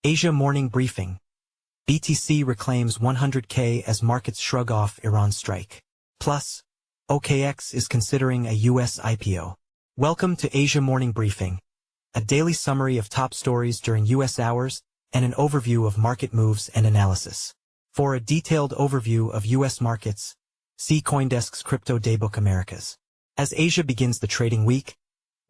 Asia Morning Briefing. BTC reclaims 100K as markets shrug off Iran strike. Plus, OKX is considering a US IPO. Welcome to Asia Morning Briefing, a daily summary of top stories during US hours and an overview of market moves and analysis. For a detailed overview of US markets, see CoinDesk's Crypto Daybook Americas. As Asia begins the trading week,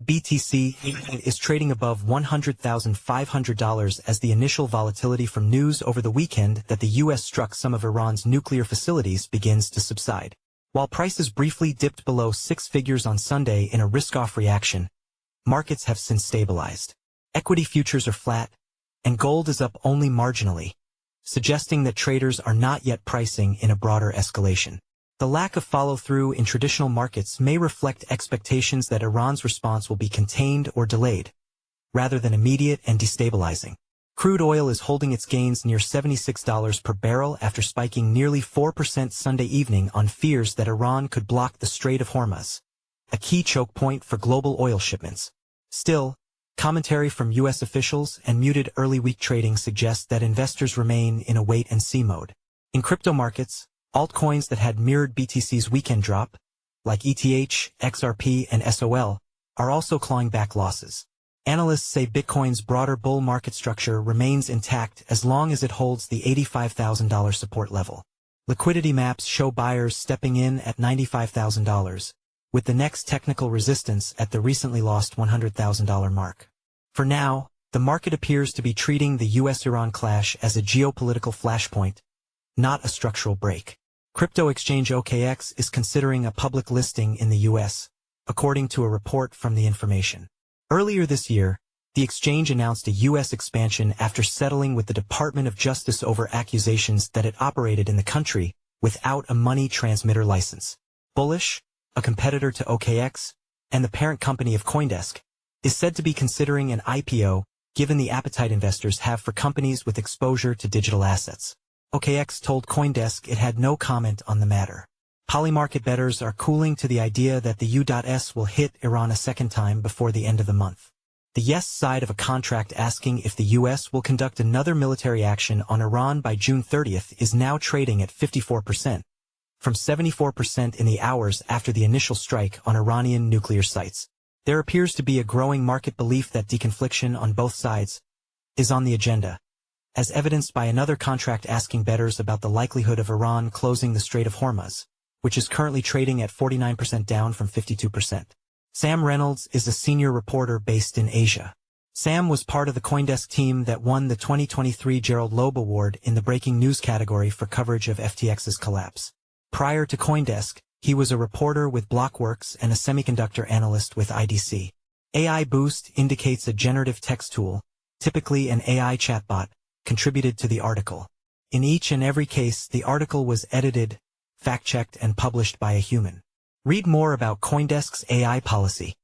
BTC is trading above $100,500 as the initial volatility from news over the weekend that the U.S. struck some of Iran's nuclear facilities begins to subside. While prices briefly dipped below six figures on Sunday in a risk-off reaction, markets have since stabilized. Equity futures are flat, and gold is up only marginally, suggesting that traders are not yet pricing in a broader escalation. The lack of follow-through in traditional markets may reflect expectations that Iran's response will be contained or delayed, rather than immediate and destabilizing. Crude oil is holding its gains near $76 per barrel after spiking nearly 4% Sunday evening on fears that Iran could block the Strait of Hormuz, a key choke point for global oil shipments. Still, commentary from U.S. officials and muted early week trading suggests that investors remain in a wait-and-see mode. In crypto markets, altcoins that had mirrored BTC's weekend drop, like ETH, XRP, and SOL, are also clawing back losses. Analysts say Bitcoin's broader bull market structure remains intact as long as it holds the $85,000 support level. Liquidity maps show buyers stepping in at $95,000, with the next technical resistance at the recently lost $100,000 mark. For now, the market appears to be treating the US-Iran clash as a geopolitical flashpoint, not a structural break. Crypto exchange OKX is considering a public listing in the U.S., according to a report from The Information. Earlier this year, the exchange announced a U.S. expansion after settling with the Department of Justice over accusations that it operated in the country without a money transmitter license. Bullish, a competitor to OKX, and the parent company of CoinDesk, is said to be considering an IPO given the appetite investors have for companies with exposure to digital assets. OKX told CoinDesk it had no comment on the matter. Polymarket bettors are cooling to the idea that the U.S. will hit Iran a second time before the end of the month. The yes side of a contract asking if the U.S. will conduct another military action on Iran by June 30th is now trading at 54%, from 74% in the hours after the initial strike on Iranian nuclear sites. There appears to be a growing market belief that deconfliction on both sides is on the agenda, as evidenced by another contract asking bettors about the likelihood of Iran closing the Strait of Hormuz, which is currently trading at 49% down from 52%. Sam Reynolds is a senior reporter based in Asia. Sam was part of the CoinDesk team that won the 2023 Gerald Loeb Award in the breaking news category for coverage of FTX's collapse. Prior to CoinDesk, he was a reporter with Blockworks and a semiconductor analyst with IDC. AI Boost indicates a generative text tool, typically an AI chatbot, contributed to the article. In each and every case, the article was edited, fact-checked, and published by a human. Read more about CoinDesk's AI policy.